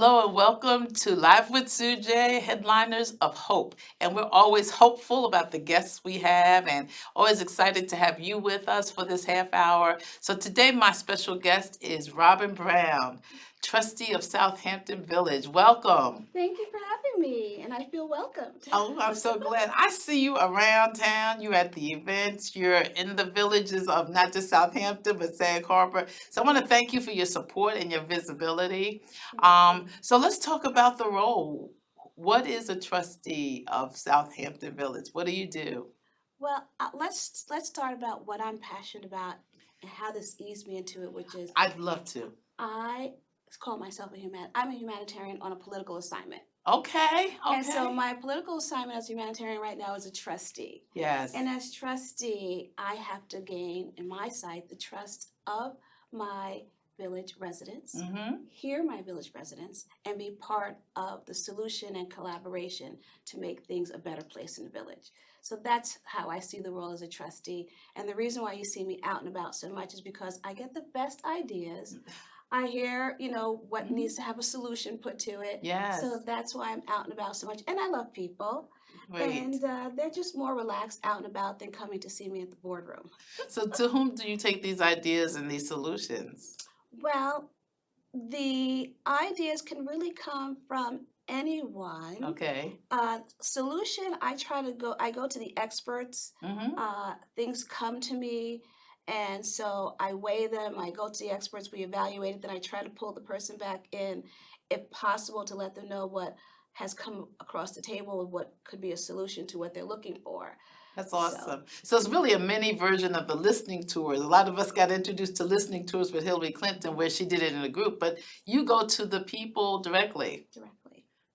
Hello and welcome to Live with Sujay, Headliners of Hope. And we're always hopeful about the guests we have and always excited to have you with us for this half hour. So today my special guest is Robin Brown, Trustee of Southampton Village. Welcome. Thank you for having me, and I feel welcomed. Oh, I'm so glad. I see you around town. You're at the events. You're in the villages of not just Southampton, but Sag Harbor. So I want to thank you for your support and your visibility. So let's talk about the role. What is a trustee of Southampton Village? What do you do? Well, let's start about what I'm passionate about and how this eased me into it, which is I'd love to. I call myself I'm a humanitarian on a political assignment. Okay, And so okay. my political assignment as a humanitarian right now is a trustee. Yes. And as trustee, I have to gain, in my sight, the trust of my village residents, hear my village residents, and be part of the solution and collaboration to make things a better place in the village. So that's how I see the role as a trustee. And the reason why you see me out and about so much is because I get the best ideas. I hear, what needs to have a solution put to it. Yes. So that's why I'm out and about so much. And I love people. Great. And they're just more relaxed out and about than coming to see me at the boardroom. So to whom do you take these ideas and these solutions? Well, the ideas can really come from anyone. Okay. Solution, I go to the experts. Things come to me. And so I weigh them, I go to the experts, we evaluate it, then I try to pull the person back in, if possible, to let them know what has come across the table and what could be a solution to what they're looking for. That's awesome. So it's really a mini version of the listening tours. A lot of us got introduced to listening tours with Hillary Clinton, where she did it in a group, but you go to the people directly. Directly.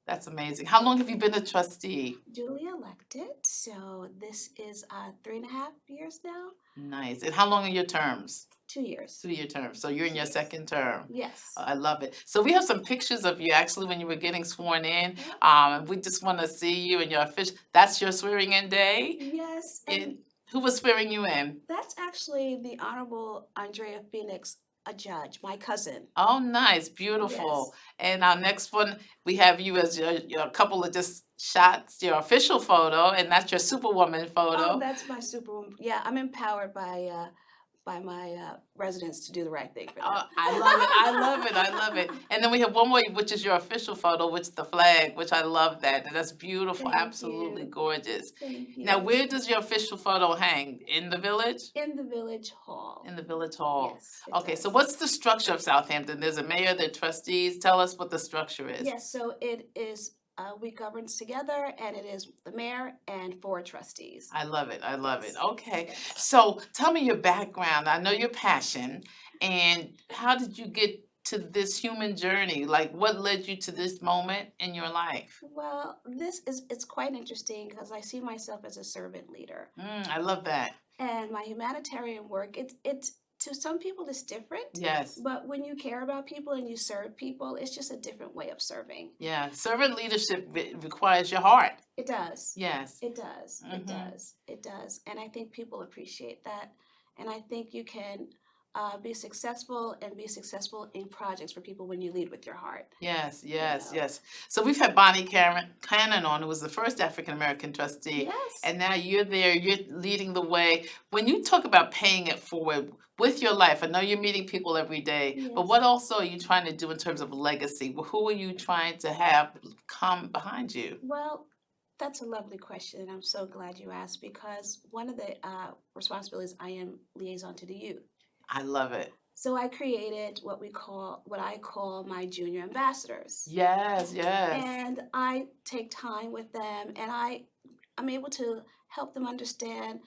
That's amazing. How long have you been a trustee? Duly elected, so this is 3.5 years now. Nice. And how long are your terms? 2 years. 2-year terms. So you're in your second term. Yes. I love it. So we have some pictures of you actually when you were getting sworn in. We just want to see you and your official. That's your swearing in day? Yes. And who was swearing you in? That's actually the Honorable Andrea Phoenix, a judge, my cousin. Oh, nice. Beautiful. Yes. And our next one, we have you as your couple of just shots, your official photo, and that's your Superwoman photo. Oh, that's my Superwoman. Yeah, I'm empowered by my residents to do the right thing for them. I love it. I love it. I love it. And then we have one more, which is your official photo, which is the flag, which I love that. And that's beautiful. Thank Absolutely you. gorgeous. Thank you. Now, where does your official photo hang? In the village? In the village hall. In the village hall. Yes. Okay, does. so what's the structure of Southampton? There's a mayor, there are trustees. Tell us what the structure is. Yes, so it is, we govern together, and it is the mayor and 4 trustees. I love it. I love it. Yes. Okay. Yes. So tell me your background. I know your passion. And how did you get to this human journey? Like, what led you to this moment in your life? Well, it's quite interesting because I see myself as a servant leader. I love that. And my humanitarian work, it's to some people it's different. Yes. But when you care about people and you serve people, it's just a different way of serving. Yeah. Servant leadership requires your heart. It does. Yes. It does. It does. It does. And I think people appreciate that. And I think you can be successful in projects for people when you lead with your heart. Yes, yes, yes. So we've had Bonnie Cannon on, who was the first African-American trustee. Yes. And now you're there, you're leading the way. When you talk about paying it forward with your life, I know you're meeting people every day, Yes. but what also are you trying to do in terms of legacy? Who are you trying to have come behind you? Well, that's a lovely question, and I'm so glad you asked, because one of the responsibilities, I am liaison to the youth. I love it. So I created what I call my junior ambassadors. Yes, yes. And I take time with them, and I'm able to help them understand,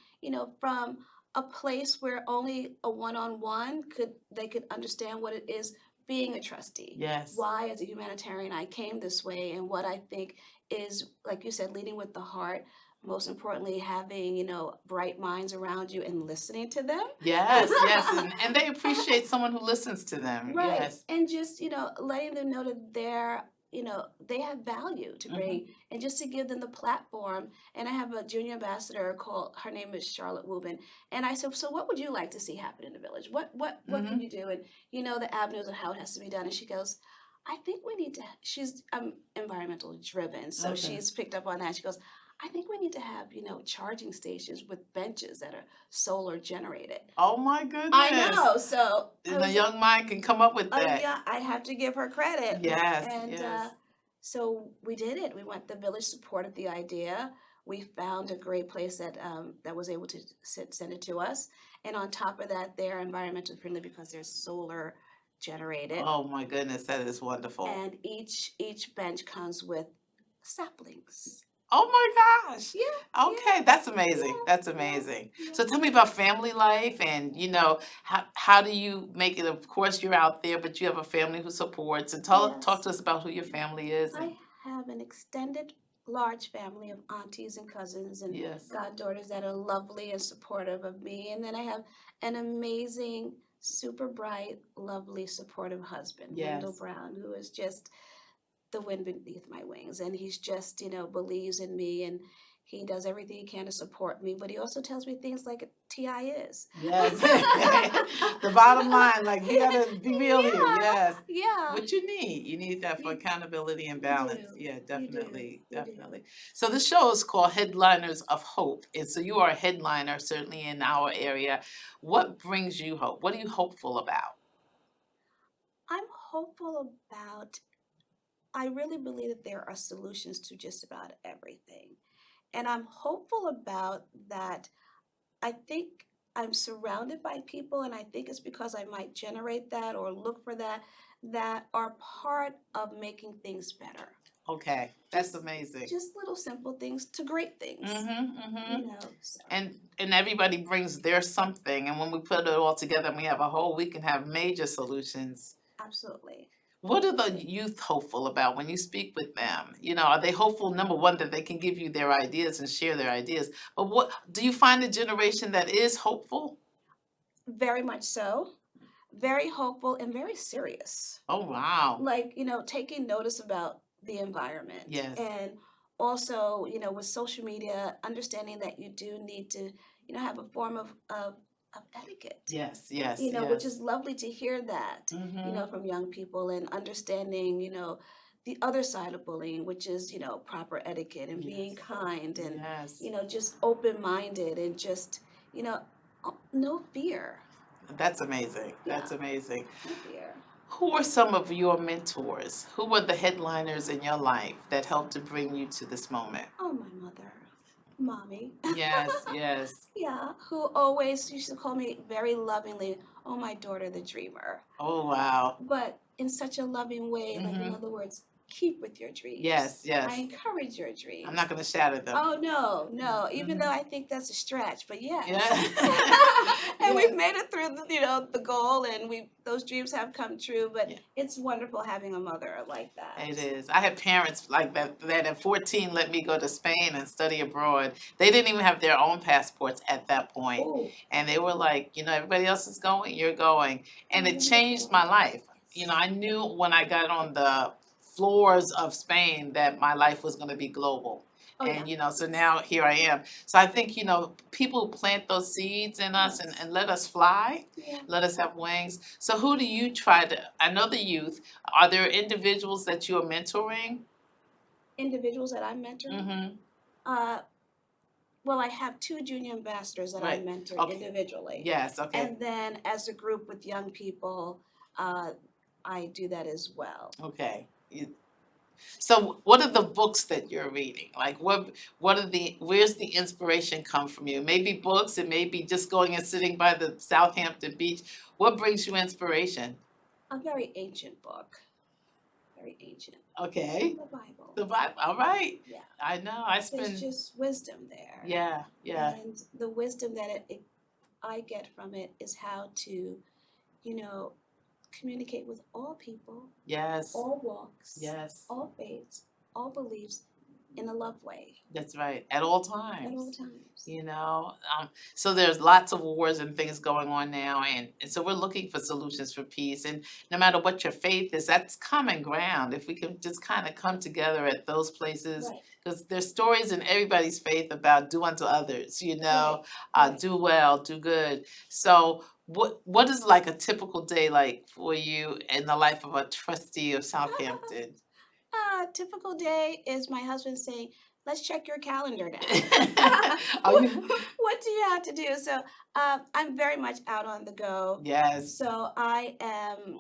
from a place where only a one-on-one they could understand what it is being a trustee. Yes. Why, as a humanitarian, I came this way, and what I think is, like you said, leading with the heart. Most importantly, having, bright minds around you and listening to them. Yes, yes. And they appreciate someone who listens to them. Right. Yes. And just, letting them know that they have value to bring, and just to give them the platform. And I have a junior ambassador her name is Charlotte Wubin. And I said, so what would you like to see happen in the village? What can you do? And the avenues of how it has to be done. And she goes, I think we need to, she's environmentally driven, so Okay. she's picked up on that. She goes, I think we need to have, charging stations with benches that are solar generated. Oh my goodness. I know, so I And a was, young mind can come up with that. yeah, I have to give her credit. Yes, And yes. so we did it. We went, the village supported the idea. We found a great place that was able to send it to us. And on top of that, they're environmentally friendly because they're solar generated. Oh my goodness, that is wonderful. And each bench comes with saplings. Oh my gosh. Yeah. Okay, that's amazing. Yeah, That's yeah, amazing. yeah. So tell me about family life and how do you make it, of course you're out there, but you have a family who supports, and talk Yes. to us about who your family is. I have an extended large family of aunties and cousins and Yes. goddaughters that are lovely and supportive of me. And then I have an amazing, super bright, lovely, supportive husband, Wendell Yes. Brown, who is just the wind beneath my wings. And he's just, believes in me, and he does everything he can to support me. But he also tells me things like TI is. Yes. The bottom line, like we gotta be real here. Yes. Yeah. What you need. You need that for accountability and balance. do. Yeah, You definitely. do. You do. Definitely. So the show is called Headliners of Hope. And so you are a headliner certainly in our area. What brings you hope? What are you hopeful about? I'm hopeful about, I really believe that there are solutions to just about everything. And I'm hopeful about that. I think I'm surrounded by people, and I think it's because I might generate that or look for that, that are part of making things better. Okay, that's amazing. Just little simple things to great things. So. And everybody brings their something, and when we put it all together and we have a whole, we can have major solutions. Absolutely. What are the youth hopeful about when you speak with them? Are they hopeful, number one, that they can give you their ideas and share their ideas? But what do you find a generation that is hopeful? Very much so. Very hopeful and very serious. Oh, wow. Like, taking notice about the environment. Yes. And also, with social media, understanding that you do need to, have a form of etiquette. Yes, yes, Which is lovely to hear that, from young people, and understanding, the other side of bullying, which is, proper etiquette and being kind and, Yes. just open-minded and just, no fear. That's amazing. Yeah. That's amazing. No fear. Who are some of your mentors? Who were the headliners in your life that helped to bring you to this moment? Oh, my mother, mommy. Yes, yes. Yeah, who always used to call me very lovingly, oh, my daughter, the dreamer. Oh, wow. But in such a loving way, like in other words, keep with your dreams. Yes, yes. I encourage your dreams. I'm not going to shatter them. Oh, no, even though I think that's a stretch, but yes. Yeah. And we've made it through the goal, and those dreams have come true, but it's wonderful having a mother like that. It is. I had parents like that at 14 let me go to Spain and study abroad. They didn't even have their own passports at that point. Ooh. And they were like, everybody else is going, you're going. And it changed my life. I knew when I got on the floors of Spain that my life was going to be global. Oh, and yeah. So now here I am. So I think people plant those seeds in us and let us fly. Yeah. Let us have wings. So who do you try to, I know the youth, are there individuals that you are mentoring? Individuals that I'm mentoring? Well, I have 2 junior ambassadors that I mentor individually. Yes, okay. And then as a group with young people, I do that as well. Okay. So what are the books that you're reading? Like where's the inspiration come from you? Maybe books, it may be just going and sitting by the Southampton beach. What brings you inspiration? A very ancient book. Very ancient. Okay. The Bible. The Bible, all right. Yeah. I know, There's just wisdom there. Yeah, yeah. And the wisdom that I get from it is how to, communicate with all people. Yes. All walks. Yes. All faiths, all beliefs, in a love way. That's right. At all times. At all times. So there's lots of wars and things going on now, and so we're looking for solutions for peace. And no matter what your faith is, that's common ground. If we can just kind of come together at those places, because there's stories in everybody's faith about do unto others, Right. do well, do good. So what is like a typical day like for you in the life of a trustee of Southampton? Typical day is my husband saying, "Let's check your calendar now." Are you? What do you have to do? So I'm very much out on the go. Yes. So I am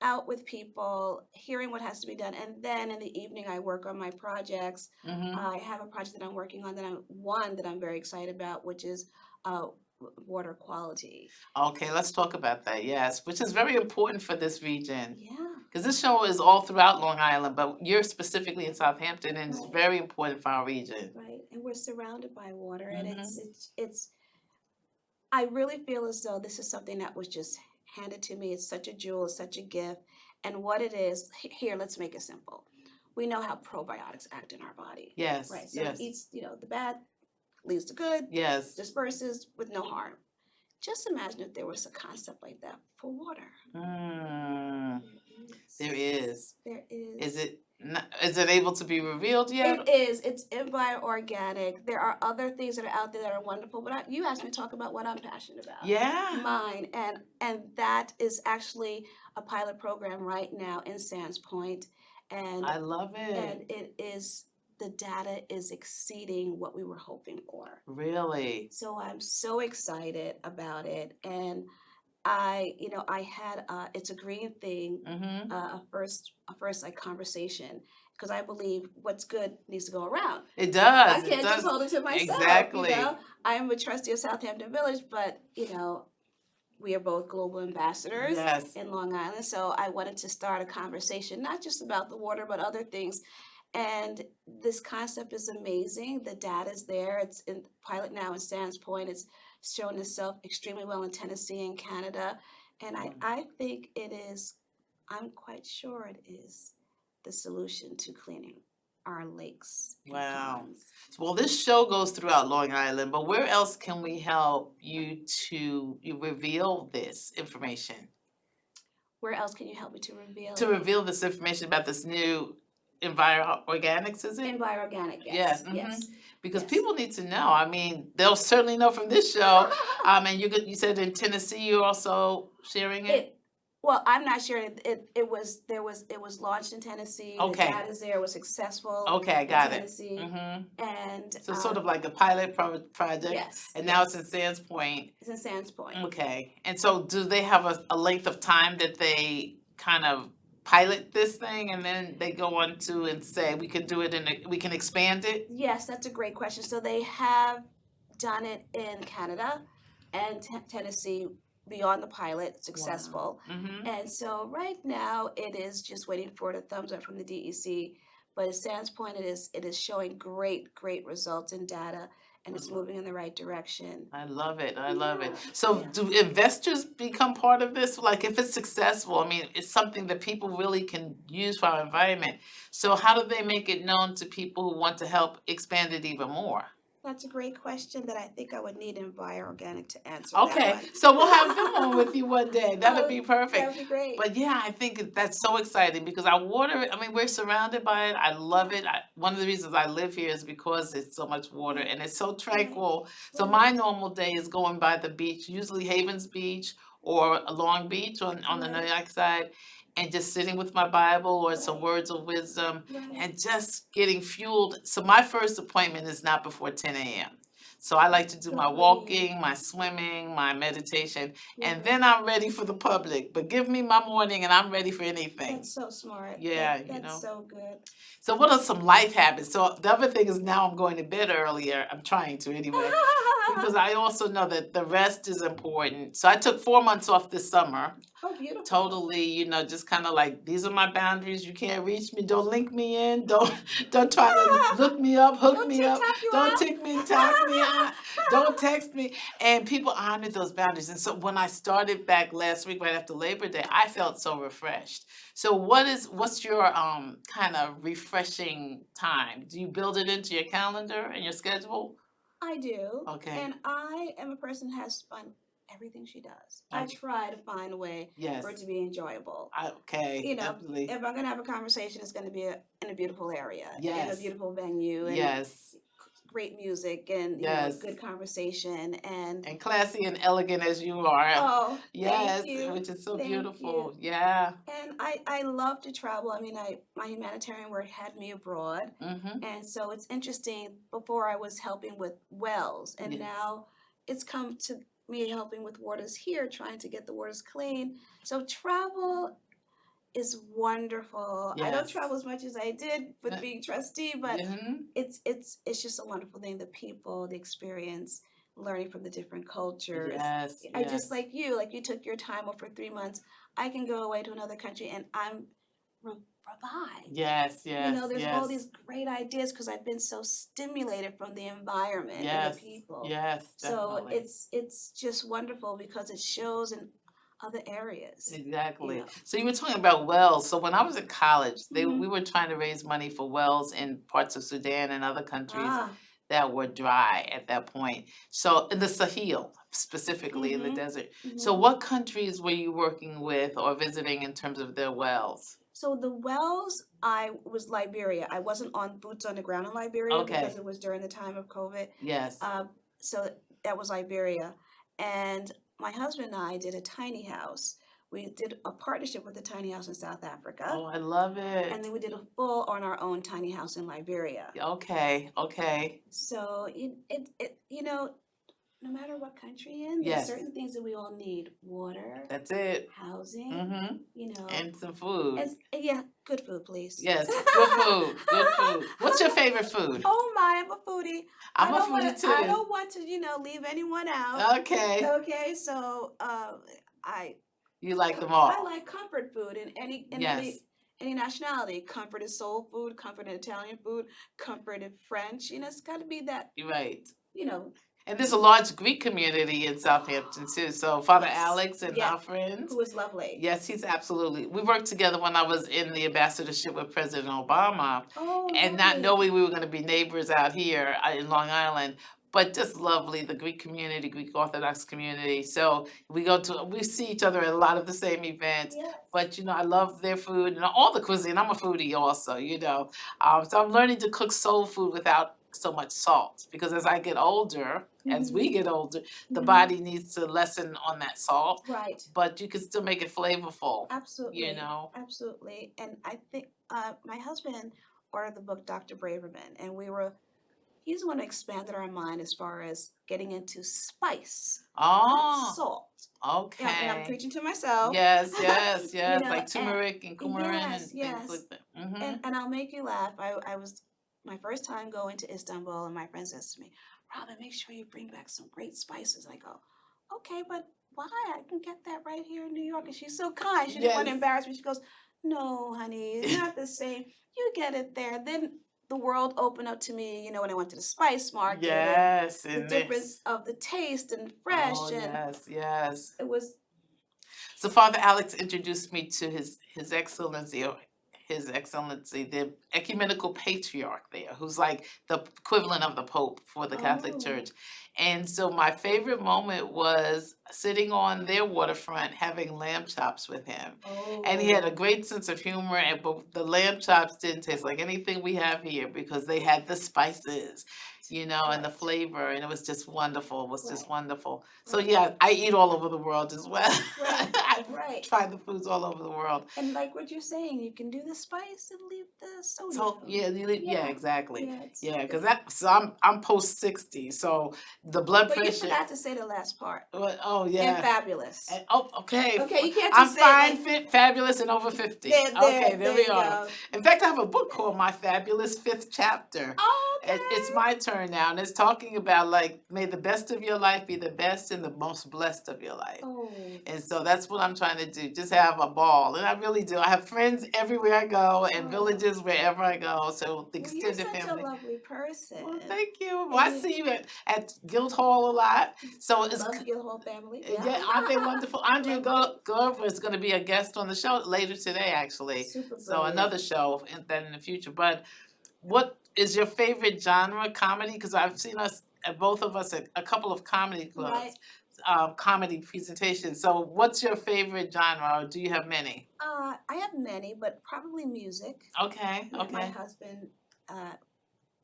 out with people, hearing what has to be done, and then in the evening I work on my projects. I have a project that I'm working on that I'm very excited about, which is uh, water quality. Okay, let's talk about that. Yes, which is very important for this region. Yeah. Because this show is all throughout Long Island, but you're specifically in Southampton, and it's Right. very important for our region. Right, and we're surrounded by water, and it's. I really feel as though this is something that was just handed to me. It's such a jewel, it's such a gift, and what it is. Here, let's make it simple. We know how probiotics act in our body. Yes. Right. So Yes. it eats, the bad, leaves the good, Yes. disperses with no harm. Just imagine if there was a concept like that for water. There is. There is. Is it? Is it able to be revealed yet? It is. It's bioorganic. There are other things that are out there that are wonderful, but you asked me to talk about what I'm passionate about. Yeah. Mine, and that is actually a pilot program right now in Sands Point, and I love it. and it is the data is exceeding what we were hoping for. Really? So I'm so excited about it, and I had it's a green thing, a first like conversation, because I believe what's good needs to go around. It does. I can't just hold it to myself. Exactly. I'm a trustee of Southampton Village, but we are both global ambassadors Yes. in Long Island. So I wanted to start a conversation, not just about the water, but other things. And this concept is amazing. The data is there. It's in pilot now in Sands Point. It's shown itself extremely well in Tennessee and Canada. And I think it is, I'm quite sure it is the solution to cleaning our lakes and ponds. Well, this show goes throughout Long Island, but where else can we help you to reveal this information? Where else can you help me to reveal? To reveal this information about this new Enviro-Organics, is it? Enviro-Organic, Yes. yes. Yes. Because Yes. people need to know. I mean, they'll certainly know from this show. And you said in Tennessee you're also sharing it? Well, I'm not sure. It was launched in Tennessee. Okay. The data's there. It was successful. Okay, I got it. Tennessee. And So sort of like a pilot project. Yes. And now it's in Sands Point. It's in Sands Point. Okay. And so do they have a length of time that they kind of pilot this thing and then they go on to and say we can do it we can expand it? Yes, that's a great question. So they have done it in Canada and Tennessee beyond the pilot, successful. Wow. And so right now it is just waiting for the thumbs up from the DEC. But at Sands Point, it is showing great results in data, and it's moving in the right direction. I love it. I love it. So do investors become part of this? Like if it's successful, I mean, it's something that people really can use for our environment. So how do they make it known to people who want to help expand it even more? That's a great question that I think I would need Enviro-Organic to answer. Okay, that one. so we'll have them on with you one day. That would be perfect. That would be great. But yeah, I think that's so exciting because our water, I mean, we're surrounded by it. I love it. One of the reasons I live here is because it's so much water and it's so tranquil. So my normal day is going by the beach, usually Havens Beach or Long Beach on the New York side, and just sitting with my Bible or some words of wisdom and just getting fueled. So my first appointment is not before 10 a.m. So I like to do my walking, my swimming, my meditation, and then I'm ready for the public. But give me my morning and I'm ready for anything. That's so smart. Yeah, that's so good. So what are some life habits? So the other thing is now I'm going to bed earlier. I'm trying to anyway. Because I also know that the rest is important. So I took 4 months off this summer. Oh, beautiful. Totally, just kind of like, these are my boundaries. You can't reach me. Don't link me in. Don't try to look me up, hook me up. Don't tick me, talk me out. Don't text me. And people honored those boundaries. And so when I started back last week, right after Labor Day, I felt so refreshed. So what's your kind of refreshing time? Do you build it into your calendar and your schedule? I do. Okay. And I am a person who has fun everything she does. I try to find a way for it to be enjoyable. Okay. Definitely. If I'm going to have a conversation, it's going to be in a beautiful area, in a Yes. beautiful venue. And Yes. great music and Yes. good conversation and And classy and elegant as you are. oh, Yes, thank you. which is so Thank beautiful. you. Yeah. And I love to travel. I mean, my humanitarian work had me abroad. Mm-hmm. And so it's interesting. Before I was helping with wells, and Yes. now it's come to me helping with waters here, trying to get the waters clean. So travel is wonderful. I don't Yes. travel as much as I did with being trustee, but Mm-hmm. it's just a wonderful thing. The people, the experience, learning from the different cultures. Yes. I Yes. just like you took your time off for 3 months. I can go away to another country and I'm revived. Yes. Yes. There's Yes. all these great ideas because I've been so stimulated from the environment and Yes. the people. Yes. So Definitely. it's just wonderful because it shows in other areas. Exactly. know. So you were talking about wells. So when I was in college, Mhm. we were trying to raise money for wells in parts of Sudan and other countries Ah. that were dry at that point. So in the Sahel, specifically in the Mhm. desert. So Mhm. what countries were you working with or visiting in terms of their wells? So the wells, I was Liberia. I wasn't on boots on the ground in Liberia because Okay. it was during the time of COVID. Yes. So that was Liberia. And my husband and I did a tiny house. We did a partnership with a tiny house in South Africa. Oh, I love And it. then we did a full on our own tiny house in Liberia. Okay. Okay. So no matter what country you're in, there's Yes. certain things that we all need: water, That's it. housing, Mm-hmm. And some food. yeah, good food, please. Yes. Good food. Good food. What's your favorite food? Oh my, I'm a foodie. I'm a foodie I too. don't want to, leave anyone out. Okay. Okay, so I You like them I all. like comfort food in Yes. any nationality. Comfort is soul food, comfort in Italian food, comfort in French. It's got to be that, You're right. you know. And there's a large Greek community in Southampton too. So Father Yes. Alex and Yeah. our friends. Who is lovely. Yes, he's absolutely. We worked together when I was in the ambassadorship with President Obama, Oh, and not lovely. knowing we were going to be neighbors out here in Long Island. But just lovely, the Greek community, Greek Orthodox community. So we see each other at a lot of the same events. Yes. But I love their food and all the cuisine. I'm a foodie also, So I'm learning to cook soul food without so much salt because as I get older, as we get older, the body needs to lessen on that salt. Right. But you can still make it flavorful. Absolutely. Absolutely. And I think my husband ordered the book Dr. Braverman, and he's the one who expanded our mind as far as getting into spice, not Oh, salt. okay. And I'm preaching to myself. Yes, yes, yes, like and turmeric and coumarin and yes, things yes. like that. Mm-hmm. And I'll make you laugh. I was my first time going to Istanbul, and my friend says to me, Robin, make sure you bring back some great spices. I go, okay, but why? I can get that right here in New York. And she's so kind. She didn't want to Yes. embarrass me. She goes, no, honey, it's not the same. You get it there. Then the world opened up to me, when I went to the spice market. Yes, And the and difference of the taste and fresh. Oh, and yes, yes. it was So Father Alex introduced me to His Excellency, or His Excellency, the ecumenical patriarch there, who's like the equivalent of the Pope for the Catholic Oh. Church. And so my favorite moment was sitting on their waterfront having lamb chops with him. And he had a great sense of humor, but the lamb chops didn't taste like anything we have here because they had the spices, and the flavor, and it was just wonderful. It was just wonderful. So yeah, I eat all over the world as well. Right. Try the foods all over the world. And like what you're saying, you can do the spice and leave the sodium. So yeah, exactly. Yeah, Because I'm post 60, so the blood But you pressure. forgot to say the last part. Oh yeah. And fabulous. Okay. Okay, you can't I'm just say fine, like, fit, fabulous, and over 50. There we are. In fact, I have a book called My Fabulous Fifth Chapter. Okay. It's my turn now, and it's talking about like, may the best of your life be the best and the most blessed of your life. Oh. And so that's what I'm trying to do, just have a ball. And I really do. I have friends everywhere I go and villages wherever I go. So the extended you're such family. a lovely person. Well, thank you. Well, I see you at Guildhall a lot. So it's Love Guildhall family. yeah, aren't they wonderful? Andrea Glover is going to be a guest on the show later today, actually. Super So brilliant. another show in the future. But what is your favorite genre? Comedy? Because I've seen both of us at a couple of comedy clubs, comedy presentations. So what's your favorite genre, or do you have many? I have many, but probably music. Okay, My okay. husband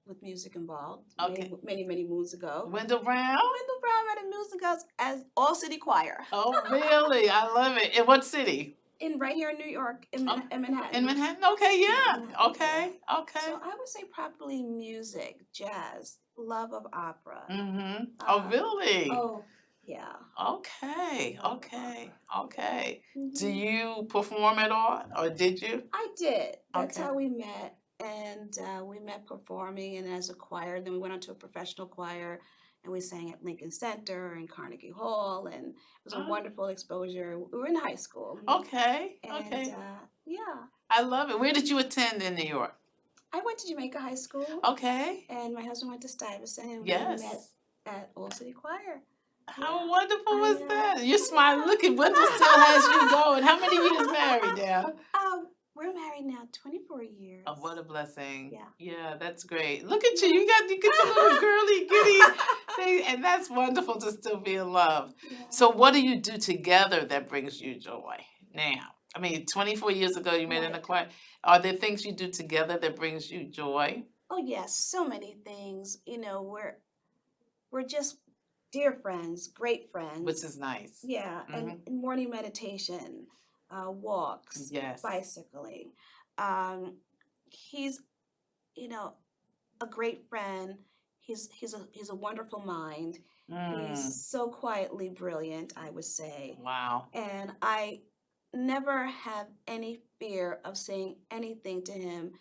with music involved. Okay. Many moons ago. Wendell Brown? Wendell Brown had a music as all city choir. Oh, really? I love it. In what city? Right here in New York, in Manhattan. In Manhattan? Okay, yeah. Manhattan, Okay, yeah. okay. So I would say probably music, jazz, love of opera. Mm-hmm. Oh, really? Oh, yeah. Okay, Love of okay, opera. okay. Do Mhm. you perform at all, or did you? I did. That's Okay. how we met. And we met performing and as a choir. Then we went on to a professional choir and we sang at Lincoln Center and Carnegie Hall. And it was a Oh, wonderful exposure. We were in high school. okay, And okay. yeah, I love it. Where did you attend in New York? I went to Jamaica High School. Okay. And my husband went to Stuyvesant and we met Yes. at Old City Choir. How Yeah, wonderful I was know. that? You're I smiling. know. Look at Wendell still has you going. How many years married now? We're married now 24 years. Oh, what a blessing. Yeah. Yeah, that's great. Look at you. You get your little girly giddy thing, and that's wonderful to still be in love. Yeah. So what do you do together that brings you joy now? I mean, 24 years ago you met in a Right. choir. Are there things you do together that brings you joy? Oh yes, so many things. You know, we're just dear friends, great friends. Which is nice. Yeah, and morning meditation, walks, Yes. bicycling. He's, you know, a great friend. He's a wonderful mind. He's so quietly brilliant, I would say. Wow. And I never have any fear of saying anything to him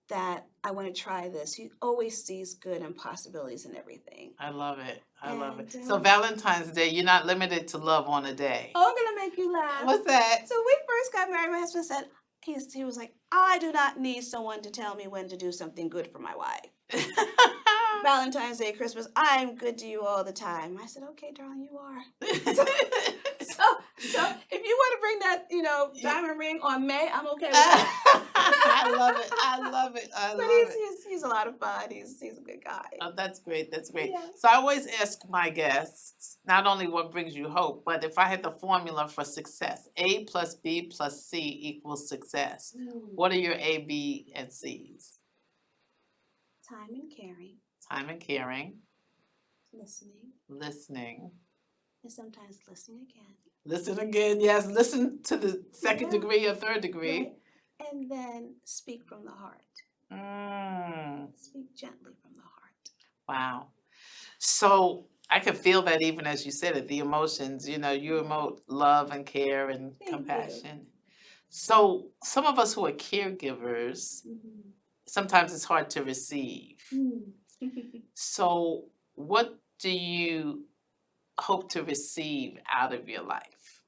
that I want to try this. He always sees good and possibilities in everything. I love it. I love it. And, So Valentine's Day, you're not limited to love on a day. Oh, I'm gonna make you laugh. What's that? So when we first got married, my husband said he was like, I do not need someone to tell me when to do something good for my wife. Valentine's Day, Christmas, I'm good to you all the time. I said, okay, darling, you are. So if you want to bring that, diamond ring on May, I'm okay with that. I love it. I love it. I But love it. he's a lot of fun. He's a good guy. Oh, that's great. That's great. Yeah. So I always ask my guests not only what brings you hope, but if I had the formula for success, A plus B plus C equals success. What are your A, B, and C's? Time and caring. Time and caring. Listening. Listening. And sometimes listening again. Listen again. Yes, listen to the second degree or third degree. Right. And then speak from the heart. Speak gently from the heart. Wow. So I could feel that even as you said it, the emotions, you emote love and care and compassion. So some of us who are caregivers, sometimes it's hard to receive. So what do you hope to receive out of your life?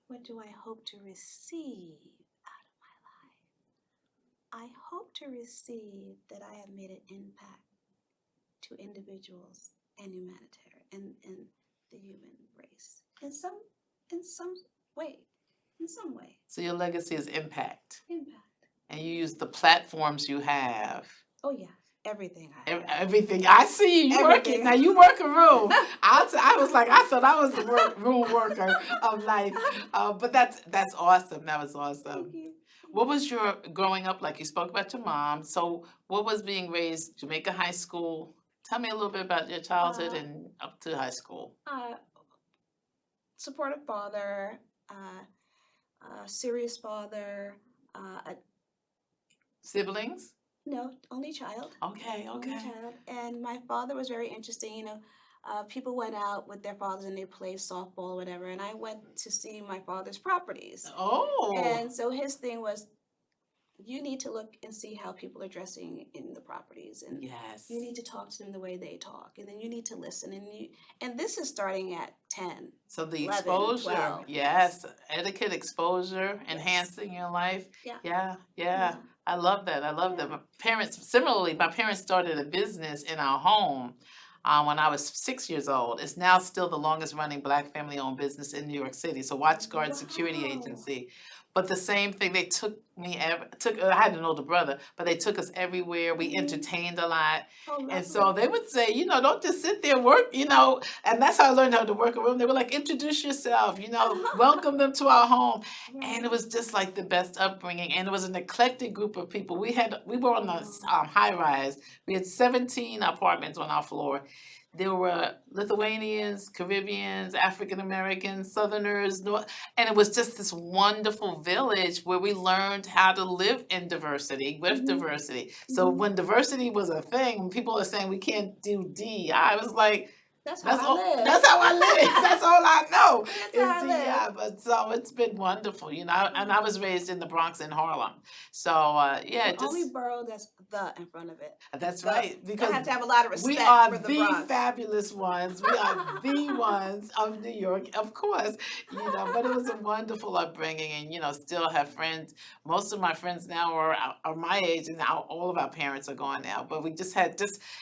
What do I hope to receive out of my life? I hope to receive that I have made an impact to individuals and humanitarian and the human race in some way. So your legacy is impact. Impact. And you use the platforms you have. Oh yeah. Everything I have. Everything. I see you working. Now you work a room. I was like, I thought I was the room worker of life. But that's awesome. That was awesome. Thank you. What was your growing up like? You spoke about your mom. So what was being raised Jamaica High School? Tell me a little bit about your childhood and up to high school. Supportive father, serious father. Siblings? No, only child. Okay. Only child. And my father was very interesting. People went out with their fathers and they played softball or whatever. And I went to see my father's properties. Oh. And so his thing was, you need to look and see how people are dressing in the properties. And yes. You need to talk to them the way they talk. And then you need to listen. And this is starting at 10. So the 11, exposure. 12. Yes. Etiquette, exposure, enhancing your life. Yeah. I love that. My parents started a business in our home when I was 6 years old. It's now still the longest running Black family-owned business in New York City. So WatchGuard Security Agency. but the same thing, they I had an older brother, but they took us everywhere. We entertained a lot. Oh, And so lovely. they would say, don't just sit there, work, and that's how I learned how to work a room. They were like, introduce yourself, welcome them to our home. And it was just like the best upbringing. And it was an eclectic group of people. We were on the high rise. We had 17 apartments on our floor. There were Lithuanians, Caribbeans, African Americans, Southerners, and it was just this wonderful village where we learned how to live in diversity with diversity. So when diversity was a thing, when people are saying we can't do D, I was like, that's how I live. That's how I live. That's all I know. That's Is how I live. DEI. But so it's been wonderful, and I was raised in the Bronx in Harlem. So The only borough that's the in front of it. That's The. right. Because I have to have a lot of respect we are for the the Bronx. fabulous ones. We are the ones of New York, of course. But it was a wonderful upbringing, and still have friends. Most of my friends now are my age, and now all of our parents are gone now. But we just had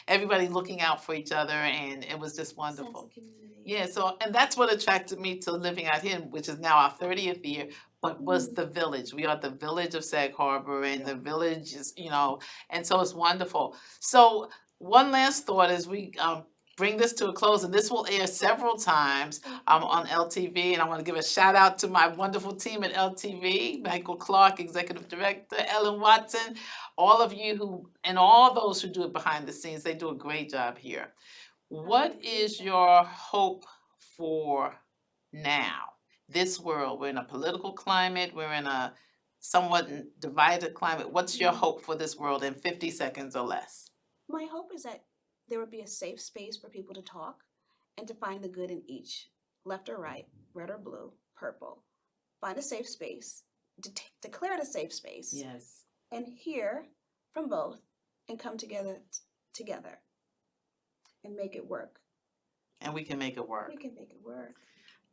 everybody looking out for each other, and it was just wonderful. Sense of community. Yeah, and that's what attracted me to living out here, which is now our 30th year, but was the village. We are the village of Sag Harbor, and the village is, and so it's wonderful. So one last thought as we bring this to a close, and this will air several times on LTV, and I want to give a shout out to my wonderful team at LTV, Michael Clark, Executive Director, Ellen Watson, all of you and all those who do it behind the scenes, they do a great job here. What is your hope for now? This world, we're in a political climate, we're in a somewhat divided climate. What's your hope for this world in 50 seconds or less? My hope is that there would be a safe space for people to talk and to find the good in each, left or right, red or blue, purple. Find a safe space, declare it a safe space. Yes. And hear from both and come together and make it work. And we can make it work. We can make it work.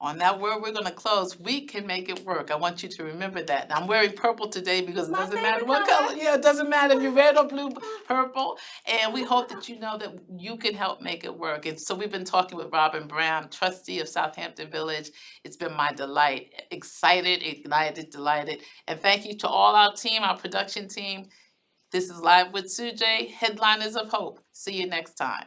On that word, we're going to close. We can make it work. I want you to remember that. Now, I'm wearing purple today because it doesn't matter what color. Yeah, it doesn't matter if you're red or blue, purple. And we hope that you know that you can help make it work. And so we've been talking with Robin Brown, Trustee of Southampton Village. It's been my delight. Excited, ignited, delighted. And thank you to all our team, our production team. This is Live with Sujay, Headliners of Hope. See you next time.